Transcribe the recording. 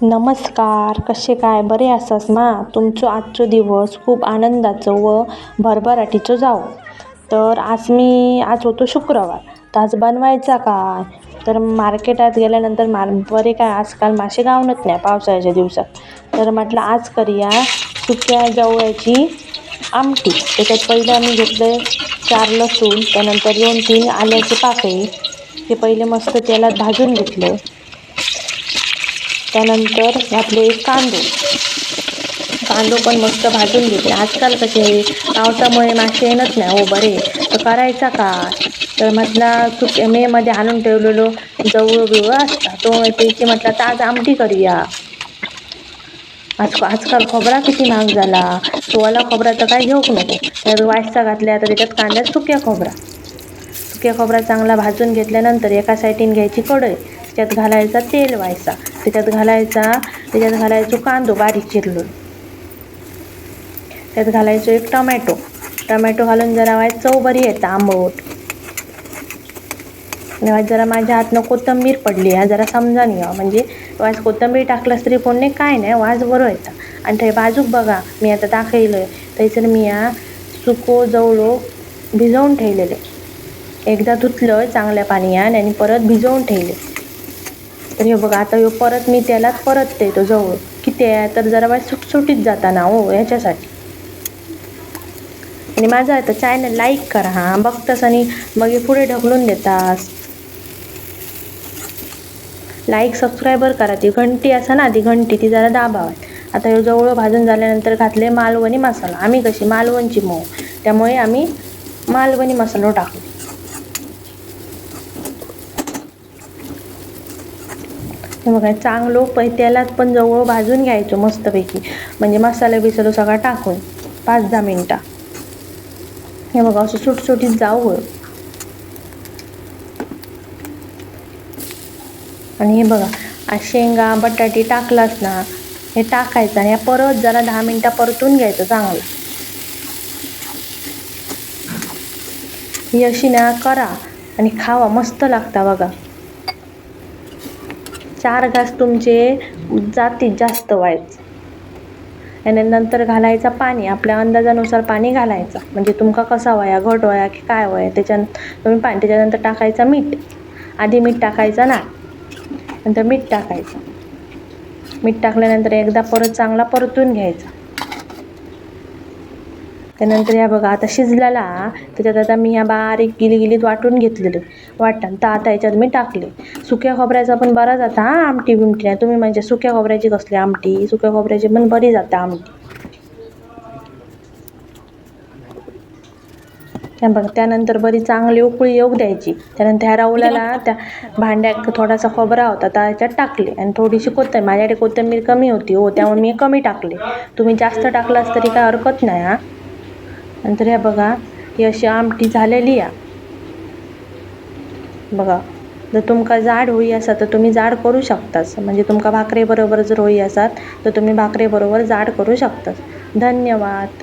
नमस्कार, कसे काय बरे आसास मा? तुमचो आजचो दिवस खूप आनंदाचो व भरभराटीचो जावो. तर आज होतो शुक्रवार. तर आज बनवायचा काय? तर मार्केटात गेल्यानंतर बरे काय आजकाल मासे गावनच नाही पावसाळ्याच्या दिवसात. तर म्हटलं आज करूया सुक्या जवळ्याची आमटी. त्याच्यात पहिलं आम्ही घेतलं 4 लसूण, त्यानंतर 2-3 आल्याचे पाकळी. ते पहिले मस्त तेलात भाजून घेतले. त्यानंतर घातले कांदो पण मस्त भाजून घेतले. आजकाल कसे पावसामुळे मासे येणच नाही हो बरे. तर करायचा काय? तर म्हटलं मेमध्ये आणून ठेवलेलो जवळ बिवळ असता तो त्याची म्हटलं तर आज आमटी करूया. आजकाल खोबरा किती महाग झाला. तो ओला खोबरा तर काय घेऊक नको. त्यात वायसा घातल्या तर त्याच्यात कांद्यात सुक्या खोबरा चांगला भाजून घेतल्यानंतर एका साईडीन घ्यायची कढई. त्याच्यात घालायचा तेल व्हायचा. त्याच्यात घालायचो कांदो बारीक चिरलो. त्यात घालायचो एक टमॅटो घालून जरा वाईस चव बरी येतं आंबट. जरा माझ्या हातनं कोथिंबीर पडली जरा समजान घ्या. म्हणजे वाज कोथिंबीर टाकलास तरी पण नाही काय नाही वाज बरं येतं. आणि ते बाजूक बघा मी आता दाखवलं त्याच्यात मी सुको जवळो भिजवून ठेवलेले. एकदा धुतलं चांगल्या पाण्यात आणि परत भिजवून ठेवले. तर हे बघा आता परत मी त्याला परतते तो जवळ किती आहे तर जरा वाईस सुटसुटीत जाताना हो ह्याच्यासाठी. आणि माझा आता चॅनल लाईक करा बघतास आणि मग पुढे ढकलून देतास. लाईक सबस्क्रायबर करा. ती घंटी असा ना ती घंटी ती जरा दाबावात. आता हे जवळ भाजून झाल्यानंतर घातले मालवणी मसाला. आम्ही कशी मालवणची मऊ त्यामुळे आम्ही मालवणी मसाला टाकलो. हे बघा चांगलं तेलात पण जवळ भाजून घ्यायचो मस्तपैकी. म्हणजे मसाला बिसालो सगळा टाकून 5-10 मिनटं. हे बघा असं सुटसुटीत जाऊ. आणि हे बघा शेंगा बटाटे टाकलास ना हे टाकायचं आणि परत जरा 10 मिनटं परतून घ्यायचं चांगलं. ही अशी ना करा आणि खावा मस्त लागता बघा. 4 घास तुमचे जातीत जास्त व्हायचं. आणि नंतर घालायचा पाणी आपल्या अंदाजानुसार पाणी घालायचं. म्हणजे तुमका कसा वया घट वया की काय वया तुम्ही पाणी. त्याच्यानंतर टाकायचा मीठ. आधी मीठ टाकायचं ना नंतर मीठ टाकायचं. मीठ टाकल्यानंतर एकदा परत चांगला परतून घ्यायचा. त्यानंतर या बघा आता शिजलेला त्याच्यात आता मी बारीक गिलीत वाटून घेतलेले वाटण तर आता याच्यात मी टाकले. सुक्या खोबऱ्याचा पण बरा जाता आमटी बिमटी नाही. तुम्ही म्हणजे सुक्या खोबऱ्याची कसली आमटी सुक्या खोबऱ्याची पण बरी जाता आमटी. बघा त्यानंतर बरी चांगली उकळी येऊ द्यायची. त्यानंतर ह्या रवल्याला त्या भांड्यात थोडासा खोबरा होता त्याच्यात टाकले आणि थोडीशी कोथिंबीर. माझ्याकडे कोथिंबीर कमी होती हो त्यामुळे मी कमी टाकले. तुम्ही जास्त टाकलास तरी काय हरकत नाही नंतर ह्या बघा ही अशी आमटी झालेली बघा. जर तुमका जाड होई असा तर तुम्ही जाड करू शकतास. म्हणजे तुमका भाकरी बरोबर जर होई असात तर तुम्ही भाकरी बरोबर जाड करू शकतास. धन्यवाद.